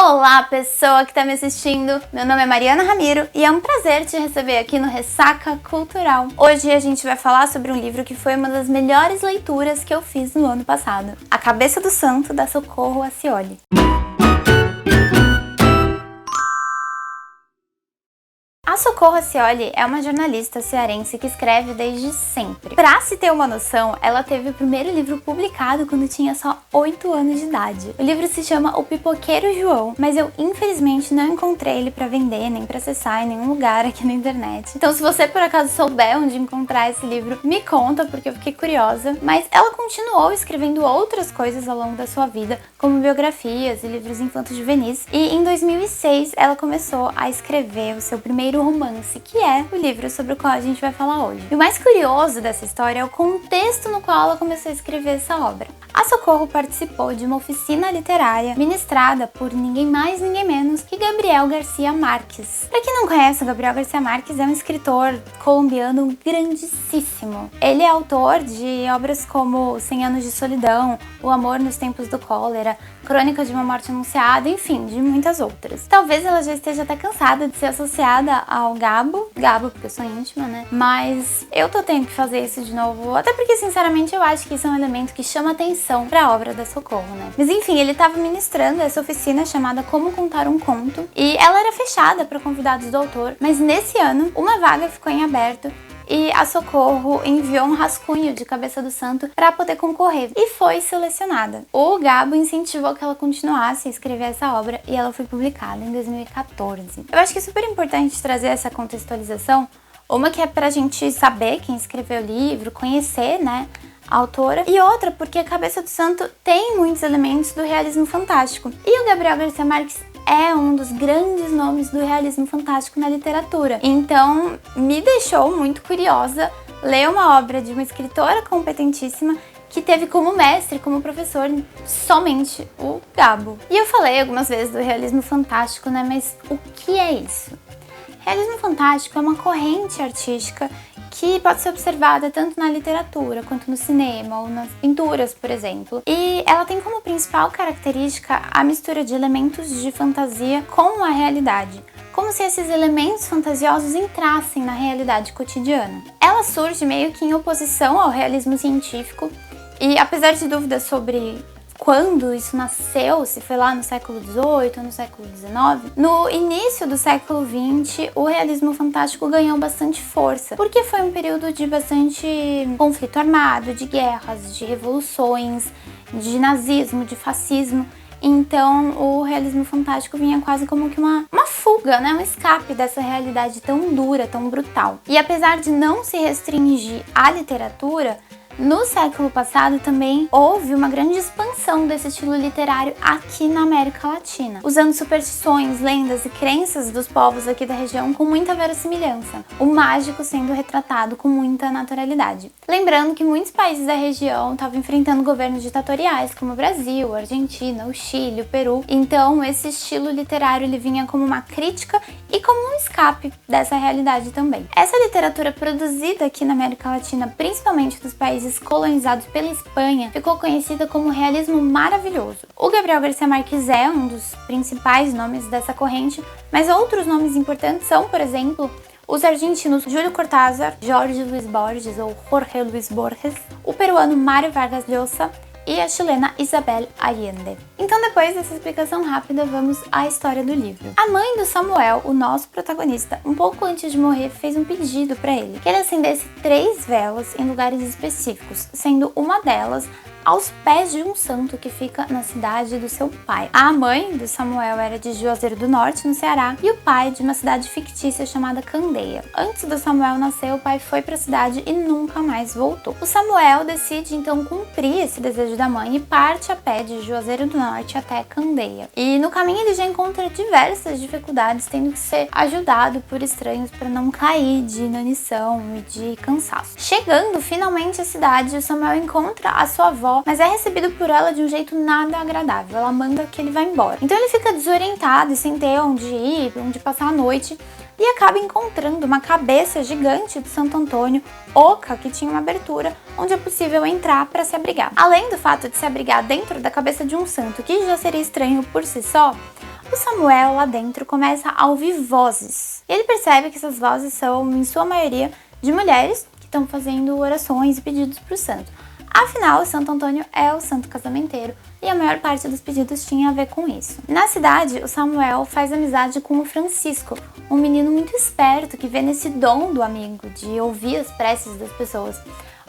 Olá, pessoa que está me assistindo! Meu nome é Mariana Ramiro e é um prazer te receber aqui no Ressaca Cultural. Hoje a gente vai falar sobre um livro que foi uma das melhores leituras que eu fiz no ano passado. A Cabeça do Santo, da Socorro Acioli. A Socorro Acioli é uma jornalista cearense que escreve desde sempre. Pra se ter uma noção, ela teve o primeiro livro publicado quando tinha só 8 anos de idade. O livro se chama O Pipoqueiro João, mas eu infelizmente não encontrei ele pra vender, nem pra acessar em nenhum lugar aqui na internet. Então se você por acaso souber onde encontrar esse livro, me conta, porque eu fiquei curiosa. Mas ela continuou escrevendo outras coisas ao longo da sua vida, como biografias e livros infanto-juvenis. E em 2006 ela começou a escrever o seu primeiro romance, que é o livro sobre o qual a gente vai falar hoje. E o mais curioso dessa história é o contexto no qual ela começou a escrever essa obra. A Socorro participou de uma oficina literária ministrada por ninguém mais, ninguém menos que Gabriel Garcia Marques. Para quem não conhece, o Gabriel Garcia Marques é um escritor colombiano grandíssimo. Ele é autor de obras como 100 Anos de Solidão, O Amor nos Tempos do Cólera, Crônica de uma Morte Anunciada, enfim, de muitas outras. Talvez ela já esteja até cansada de ser associada ao Gabo, porque eu sou íntima, né? Mas eu tô tendo que fazer isso de novo, até porque, sinceramente, eu acho que isso é um elemento que chama atenção pra obra da Socorro, né? Mas enfim, ele tava ministrando essa oficina chamada Como Contar um Conto, e ela era fechada para convidados do autor, mas nesse ano, uma vaga ficou em aberto, e a Socorro enviou um rascunho de Cabeça do Santo para poder concorrer e foi selecionada. O Gabo incentivou que ela continuasse a escrever essa obra e ela foi publicada em 2014. Eu acho que é super importante trazer essa contextualização, uma que é pra gente saber quem escreveu o livro, conhecer, né, a autora, e outra porque a Cabeça do Santo tem muitos elementos do realismo fantástico. E o Gabriel Garcia Marques é um dos grandes nomes do realismo fantástico na literatura. Então, me deixou muito curiosa ler uma obra de uma escritora competentíssima que teve como mestre, como professor, somente o Gabo. E eu falei algumas vezes do realismo fantástico, né? Mas o que é isso? Realismo fantástico é uma corrente artística que pode ser observada tanto na literatura quanto no cinema ou nas pinturas, por exemplo. E ela tem como principal característica a mistura de elementos de fantasia com a realidade, como se esses elementos fantasiosos entrassem na realidade cotidiana. Ela surge meio que em oposição ao realismo científico e, apesar de dúvidas sobre quando isso nasceu, se foi lá no século XVIII ou no século XIX, no início do século XX, o realismo fantástico ganhou bastante força, porque foi um período de bastante conflito armado, de guerras, de revoluções, de nazismo, de fascismo. Então o realismo fantástico vinha quase como que uma fuga, né? Um escape dessa realidade tão dura, tão brutal. E apesar de não se restringir à literatura, no século passado também houve uma grande expansão desse estilo literário aqui na América Latina, usando superstições, lendas e crenças dos povos aqui da região com muita verossimilhança, o mágico sendo retratado com muita naturalidade. Lembrando que muitos países da região estavam enfrentando governos ditatoriais, como o Brasil, a Argentina, o Chile, o Peru, então esse estilo literário ele vinha como uma crítica e como um escape dessa realidade também. Essa literatura produzida aqui na América Latina, principalmente dos países colonizados pela Espanha, ficou conhecida como realismo maravilhoso. O Gabriel Garcia Marques é um dos principais nomes dessa corrente, mas outros nomes importantes são, por exemplo, os argentinos Júlio Cortázar, Jorge Luis Borges ou Jorge Luis Borges, o peruano Mário Vargas Llosa e a chilena Isabel Allende. Então, depois dessa explicação rápida, vamos à história do livro. A mãe do Samuel, o nosso protagonista, um pouco antes de morrer, fez um pedido para ele, que ele acendesse 3 velas em lugares específicos, sendo uma delas aos pés de um santo que fica na cidade do seu pai. A mãe do Samuel era de Juazeiro do Norte, no Ceará, e o pai de uma cidade fictícia chamada Candeia. Antes do Samuel nascer, o pai foi para a cidade e nunca mais voltou. O Samuel decide então cumprir esse desejo da mãe e parte a pé de Juazeiro do Norte até Candeia. E no caminho ele já encontra diversas dificuldades, tendo que ser ajudado por estranhos para não cair de inanição e de cansaço. Chegando finalmente à cidade, o Samuel encontra a sua avó, mas é recebido por ela de um jeito nada agradável. Ela manda que ele vá embora. Então ele fica desorientado e sem ter onde ir, onde passar a noite, e acaba encontrando uma cabeça gigante de Santo Antônio, oca, que tinha uma abertura onde é possível entrar para se abrigar. Além do fato de se abrigar dentro da cabeça de um santo, que já seria estranho por si só, o Samuel lá dentro começa a ouvir vozes. Ele percebe que essas vozes são, em sua maioria, de mulheres que estão fazendo orações e pedidos para o santo. Afinal, Santo Antônio é o santo casamenteiro e a maior parte dos pedidos tinha a ver com isso. Na cidade, o Samuel faz amizade com o Francisco, um menino muito esperto que vê nesse dom do amigo, de ouvir as preces das pessoas,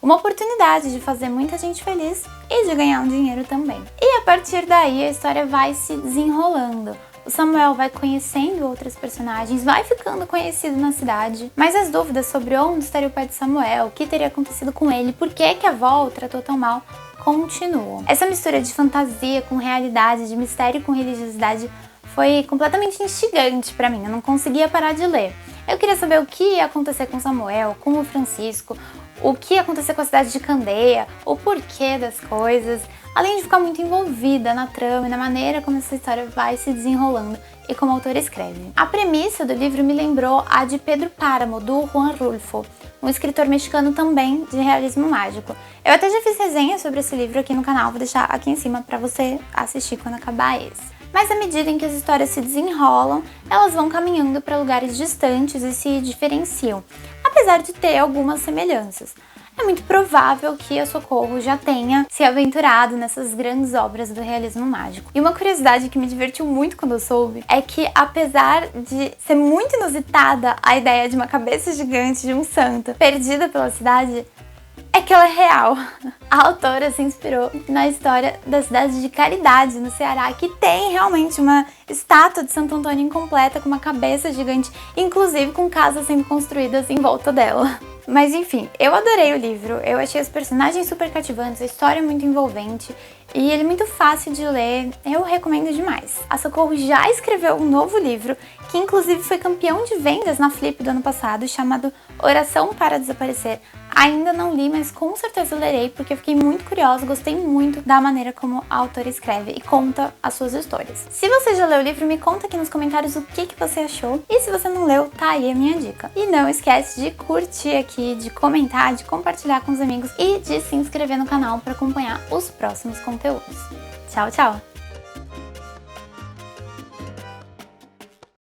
uma oportunidade de fazer muita gente feliz e de ganhar um dinheiro também. E a partir daí a história vai se desenrolando. O Samuel vai conhecendo outros personagens, vai ficando conhecido na cidade, mas as dúvidas sobre onde estaria o pai de Samuel, o que teria acontecido com ele, por que a avó o tratou tão mal, continuam. Essa mistura de fantasia com realidade, de mistério com religiosidade, foi completamente instigante pra mim, eu não conseguia parar de ler. Eu queria saber o que ia acontecer com Samuel, com o Francisco, o que ia acontecer com a cidade de Candeia, o porquê das coisas, além de ficar muito envolvida na trama e na maneira como essa história vai se desenrolando e como a autora escreve. A premissa do livro me lembrou a de Pedro Páramo, do Juan Rulfo, um escritor mexicano também de realismo mágico. Eu até já fiz resenha sobre esse livro aqui no canal, vou deixar aqui em cima para você assistir quando acabar esse. Mas à medida em que as histórias se desenrolam, elas vão caminhando para lugares distantes e se diferenciam, apesar de ter algumas semelhanças. É muito provável que a Socorro já tenha se aventurado nessas grandes obras do realismo mágico. E uma curiosidade que me divertiu muito quando eu soube é que, apesar de ser muito inusitada a ideia de uma cabeça gigante de um santo perdida pela cidade, é que ela é real. A autora se inspirou na história da cidade de Caridade, no Ceará, que tem realmente uma estátua de Santo Antônio incompleta com uma cabeça gigante, inclusive com casas sendo construídas em volta dela. Mas enfim, eu adorei o livro, eu achei os personagens super cativantes, a história muito envolvente e ele é muito fácil de ler, eu recomendo demais. A Socorro já escreveu um novo livro, que inclusive foi campeão de vendas na Flip do ano passado, chamado Oração para Desaparecer. Ainda não li, mas com certeza lerei, porque eu fiquei muito curiosa, gostei muito da maneira como a autora escreve e conta as suas histórias. Se você já leu o livro, me conta aqui nos comentários o que você achou, e se você não leu, tá aí a minha dica. E não esquece de curtir aqui, de comentar, de compartilhar com os amigos e de se inscrever no canal para acompanhar os próximos conteúdos. Tchau, tchau!